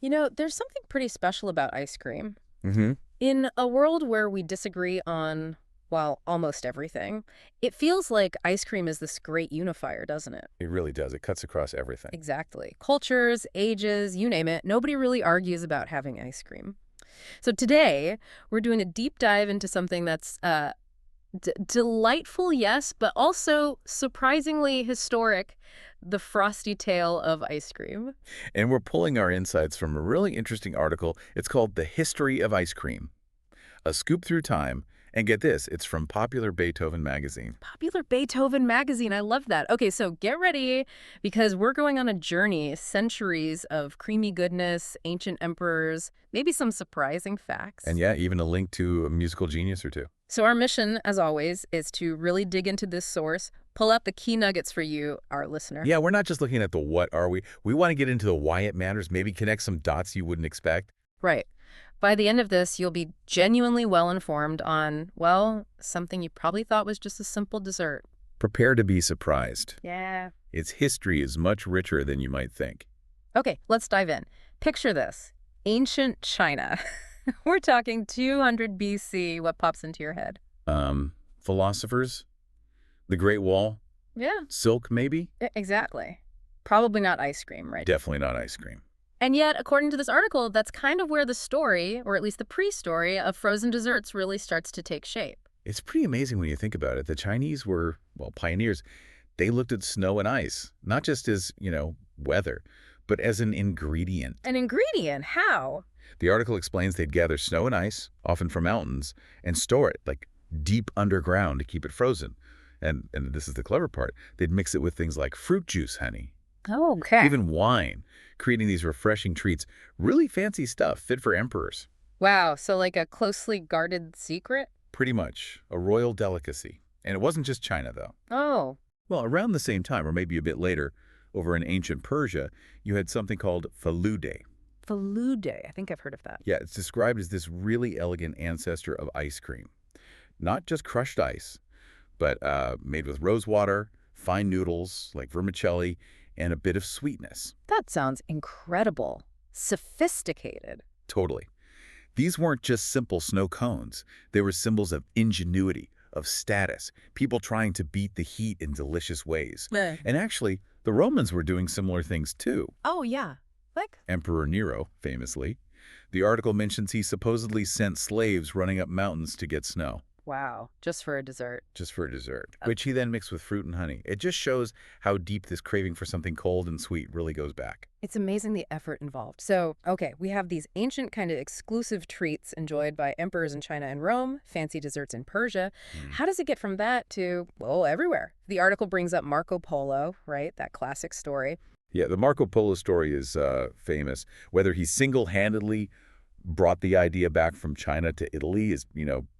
You know, there's something pretty special about ice cream. Hmm. In a world where we disagree on, well, almost everything, it feels like ice cream is this great unifier, doesn't it? It really does. It cuts across everything. Exactly. Cultures, ages, you name it, nobody really argues about having ice cream. So today, we're doing a deep dive into something that's delightful, yes, but also surprisingly historic, the frosty tale of ice cream. And we're pulling our insights from a really interesting article. It's called The History of Ice Cream, A Scoop Through Time. And get this, it's from Popular Beethoven magazine. Popular Beethoven magazine. I love that. Okay, so get ready because we're going on a journey, centuries of creamy goodness, ancient emperors, maybe some surprising And facts. yeah, even a link to a musical genius or two. So our mission, as always, is to really dig into this source, pull out the key nuggets for you, our listener. Yeah, we're not just looking at the what are we. We want to get into the why it matters, maybe connect some dots you wouldn't expect. Right. By the end of this, you'll be genuinely well informed on, well, something you probably thought was just a simple dessert. Prepare to be surprised. Yeah. Its history is much richer than you might think. Okay, let's dive in. Picture this. Ancient China. We're talking 200 BC. What pops into your head? Philosophers, the Great Wall, Yeah, silk maybe? exactly. Probably not ice cream, right? Definitely not ice cream. And yet, according to this article, that's kind of where the story, or at least the pre-story, of frozen desserts really starts to take shape. It's pretty amazing when you think about it. The Chinese were, well, pioneers. They looked at snow and ice, not just as, weather, but as an ingredient. An ingredient? How? The article explains they'd gather snow and ice, often from mountains, and store it, like, deep underground to keep it frozen. And this is the clever part. They'd mix it with things like fruit juice, honey, Oh, okay. even wine, creating these refreshing treats. Really fancy stuff, fit for emperors. Wow, so like a closely guarded secret? Pretty much a royal delicacy. And it wasn't just China, though. Oh, Well, around the same time, or maybe a bit later, over in ancient Persia, you had something called falude. Falude. I think I've heard of that. Yeah, it's described as this really elegant ancestor of ice cream. Not just crushed ice, but made with rose water, fine noodles like vermicelli, and a bit of sweetness. That sounds incredible. Sophisticated. Totally. These weren't just simple snow cones. They were symbols of ingenuity, of status, people trying to beat the heat in delicious ways. And actually, the Romans were doing similar things too. Oh, yeah. Like? Emperor Nero, famously. The article mentions he supposedly sent slaves running up mountains to get snow, Wow, just for a dessert. just for a dessert, which he then mixed with fruit and honey. It just shows how deep this craving for something cold and sweet really goes back. It's amazing the effort involved. So, okay, we have these ancient kind of exclusive treats enjoyed by emperors in China and Rome, fancy desserts in Persia. Mm. How does it get from that to, well, everywhere? The article brings up Marco Polo, right? That classic story. Yeah, the Marco Polo story is famous. Whether he single-handedly brought the idea back from China to Italy is,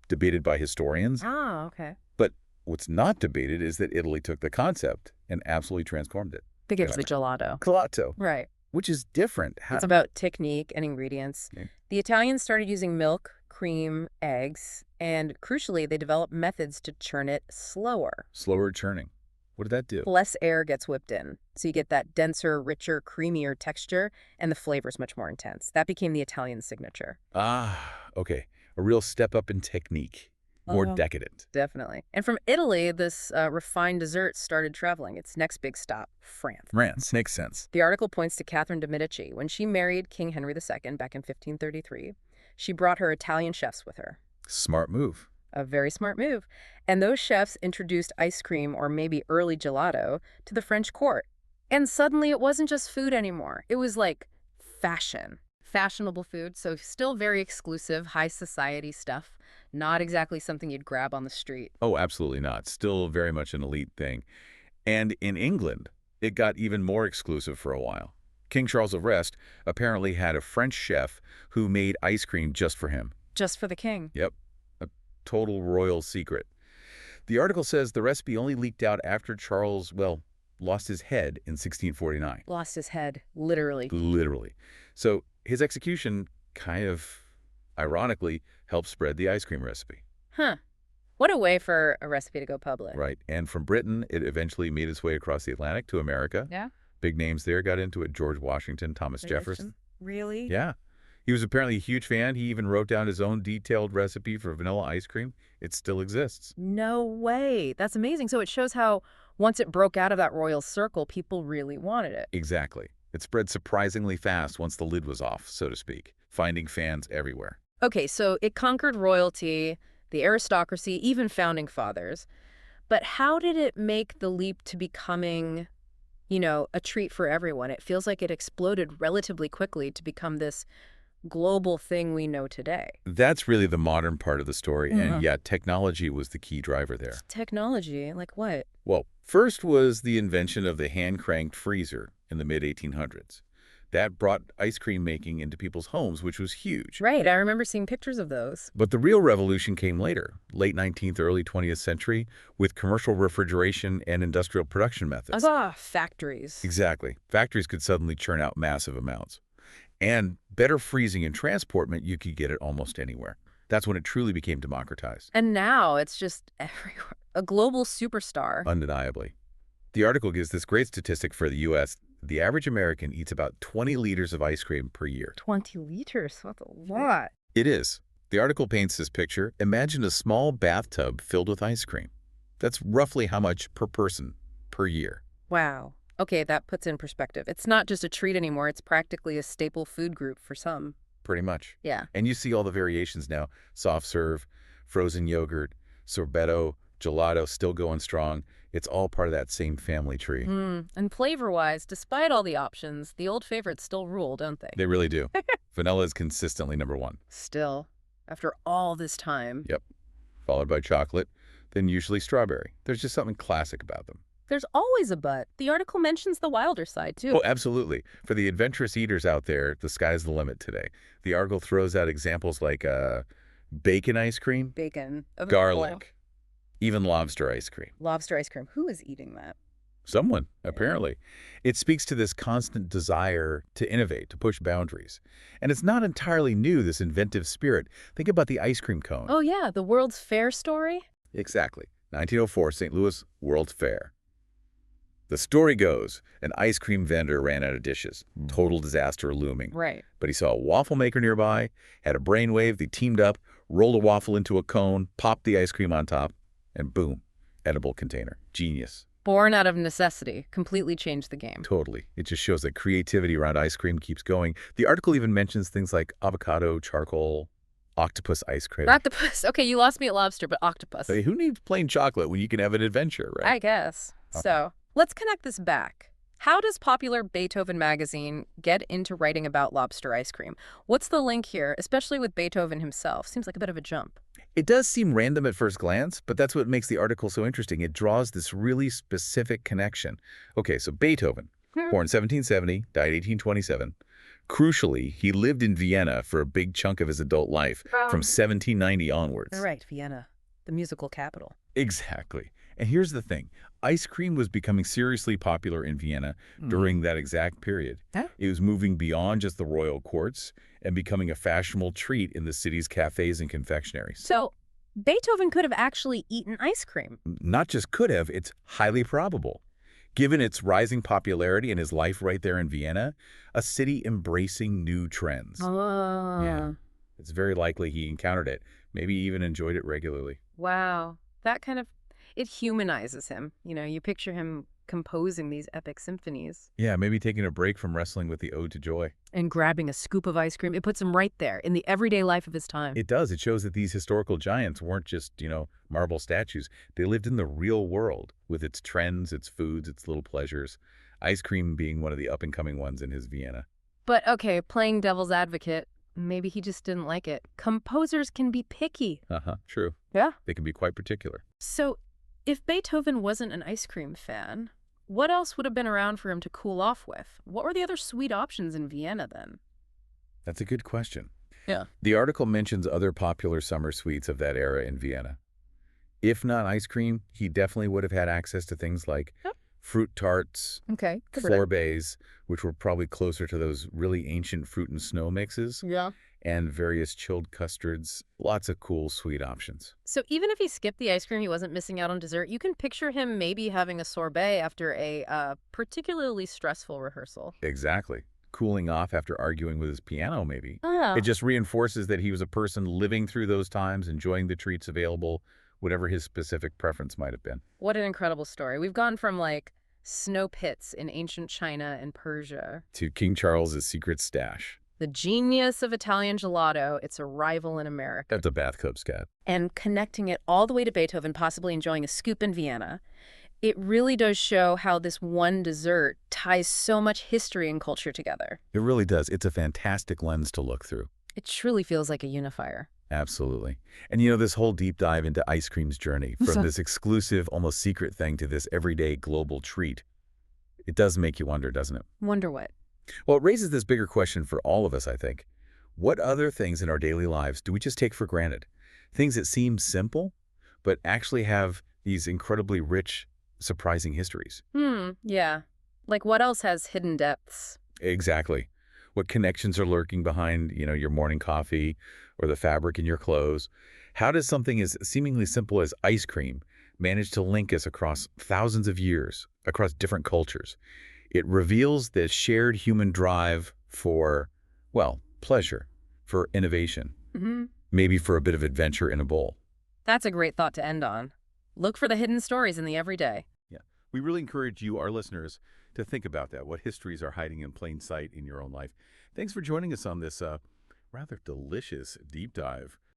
debated by historians. Ah, okay. But what's not debated is that Italy took the concept and absolutely transformed it. Big of the gelato. Gelato, Right. which is different. It's about technique and ingredients. Yeah. The Italians started using milk, cream, eggs, and crucially, they developed methods to churn it slower. Slower churning. What did that do? Less air gets whipped in. So you get that denser, richer, creamier texture, and the flavor's much more intense. That became the Italian signature. Ah, okay. A real step up in technique. More decadent. Definitely. And from Italy, this refined dessert started traveling. Its next big stop, France. France. Makes sense. The article points to Catherine de' Medici. When she married King Henry II back in 1533, she brought her Italian chefs with her. Smart move. A very smart move. And those chefs introduced ice cream, or maybe early gelato, to the French court. And suddenly it wasn't just food anymore. It was like fashion. Fashionable food, so still very exclusive, high society stuff. Not exactly something you'd grab on the street. Oh, absolutely not. Still very much an elite thing. And in England, it got even more exclusive for a while. King Charles of Rest apparently had a French chef who made ice cream just for him. Just for the king. Yep, a total royal secret. The article says the recipe only leaked out after Charles, well, lost his head in 1649. Lost his head, literally. Literally. So his execution kind of, ironically, helped spread the ice cream recipe. Huh. What a way for a recipe to go public. Right. And from Britain, it eventually made its way across the Atlantic to America. Yeah. Big names there got into it. George Washington, Thomas Jefferson. Really? Yeah. He was apparently a huge fan. He even wrote down his own detailed recipe for vanilla ice cream. It still exists. No way. That's amazing. So it shows how once it broke out of that royal circle, people really wanted it. Exactly. It spread surprisingly fast once the lid was off, so to speak, finding fans everywhere. Okay, so it conquered royalty, the aristocracy, even founding fathers. But how did it make the leap to becoming, a treat for everyone? It feels like it exploded relatively quickly to become this global thing we know today. That's really the modern part of the story, and yet technology was the key driver there. Technology, like what? Well, first was the invention of the hand-cranked freezer in the mid-1800s. That brought ice cream making into people's homes, which was huge. Right, I remember seeing pictures of those. But the real revolution came later, late 19th, early 20th century, with commercial refrigeration and industrial production methods. Factories. Exactly. Factories could suddenly churn out massive amounts. And better freezing and transport meant you could get it almost anywhere. That's when it truly became democratized. And now it's just everywhere. A global superstar. Undeniably. The article gives this great statistic for the U.S. The average American eats about 20 liters of ice cream per year. 20 liters? That's a lot. It is. The article paints this picture. Imagine a small bathtub filled with ice cream. That's roughly how much per person per year. Wow. Okay, that puts in perspective. It's not just a treat anymore. It's practically a staple food group for some. Pretty much. Yeah. And you see all the variations now. Soft serve, frozen yogurt, sorbetto, gelato, still going strong. It's all part of that same family tree. And flavor-wise, despite all the options, the old favorites still rule, don't they? They really do. Vanilla is consistently #1. Still, after all this time. Yep. Followed by chocolate, then usually strawberry. There's just something classic about them. There's always a but. The article mentions the wilder side, too. Oh, absolutely. For the adventurous eaters out there, the sky's the limit today. The article throws out examples like bacon ice cream, Bacon. garlic, even lobster ice cream. Lobster ice cream. Who is eating that? Someone, apparently. It speaks to this constant desire to innovate, to push boundaries. And it's not entirely new, this inventive spirit. Think about the ice cream cone. Oh, yeah, the World's Fair story? Exactly. 1904, St. Louis World's Fair. The story goes, an ice cream vendor ran out of dishes. Total disaster looming. Right. But he saw a waffle maker nearby, had a brainwave, they teamed up, rolled a waffle into a cone, popped the ice cream on top, and boom, edible container. Genius. Born out of necessity. Completely changed the game. Totally. It just shows that creativity around ice cream keeps going. The article even mentions things like avocado, charcoal, octopus ice cream. Octopus. Okay, you lost me at lobster, but octopus. Hey, who needs plain chocolate when you can have an adventure, right? I guess. Okay. So, let's connect this back. How does popular Beethoven magazine get into writing about lobster ice cream? What's the link here, especially with Beethoven himself? Seems like a bit of a jump. It does seem random at first glance, but that's what makes the article so interesting. It draws this really specific connection. Okay, so Beethoven, born 1770, died 1827. Crucially, he lived in Vienna for a big chunk of his adult life, from 1790 onwards. All right, Vienna, the musical capital. Exactly. And here's the thing. Ice cream was becoming seriously popular in Vienna during that exact period. Huh? It was moving beyond just the royal courts and becoming a fashionable treat in the city's cafes and confectionaries. So, Beethoven could have actually eaten ice cream. Not just could have, it's highly probable. Given its rising popularity and his life right there in Vienna, a city embracing new trends. Oh. Yeah. It's very likely he encountered it, maybe even enjoyed it regularly. Wow. That kind of, it humanizes him. You picture him composing these epic symphonies. Yeah, maybe taking a break from wrestling with the Ode to Joy. And grabbing a scoop of ice cream. It puts him right there in the everyday life of his time. It does. It shows that these historical giants weren't just, marble statues. They lived in the real world with its trends, its foods, its little pleasures. Ice cream being one of the up-and-coming ones in his Vienna. But, okay, playing devil's advocate, maybe he just didn't like it. Composers can be picky. True. Yeah. They can be quite particular. So, if Beethoven wasn't an ice cream fan, what else would have been around for him to cool off with? What were the other sweet options in Vienna then? That's a good question. Yeah. The article mentions other popular summer sweets of that era in Vienna. If not ice cream, he definitely would have had access to things like fruit tarts, Okay. sorbets, which were probably closer to those really ancient fruit and snow mixes, Yeah. and various chilled custards. Lots of cool sweet options. So even if he skipped the ice cream, he wasn't missing out on dessert. You can picture him maybe having a sorbet after a particularly stressful rehearsal. Exactly. cooling off after arguing with his piano, maybe. It Oh, just reinforces that he was a person living through those times, enjoying the treats available, whatever his specific preference might have been. what an incredible story. We've gone from like snow pits in ancient China and Persia, To King Charles's secret stash the genius of Italian gelato, its arrival in America, at the bathtub scat. and connecting it all the way to Beethoven, possibly enjoying a scoop in Vienna. It really does show how this one dessert ties so much history and culture together. It really does. It's a fantastic lens to look through. It truly feels like a unifier. Absolutely. And this whole deep dive into ice cream's journey, from this exclusive, almost secret thing to this everyday global treat, it does make you wonder, doesn't it? Wonder what? Well, it raises this bigger question for all of us, I think. What other things in our daily lives do we just take for granted? Things that seem simple, but actually have these incredibly rich, surprising histories. Yeah. Like what else has hidden depths? Exactly. What connections are lurking behind, your morning coffee or the fabric in your clothes? How does something as seemingly simple as ice cream manage to link us across thousands of years, across different cultures? It reveals the shared human drive for, well, pleasure, for innovation, Hmm. maybe for a bit of adventure in a bowl. That's a great thought to end on. Look for the hidden stories in the everyday. Yeah. We really encourage you, our listeners, to think about that, what histories are hiding in plain sight in your own life. Thanks for joining us on this rather delicious deep dive.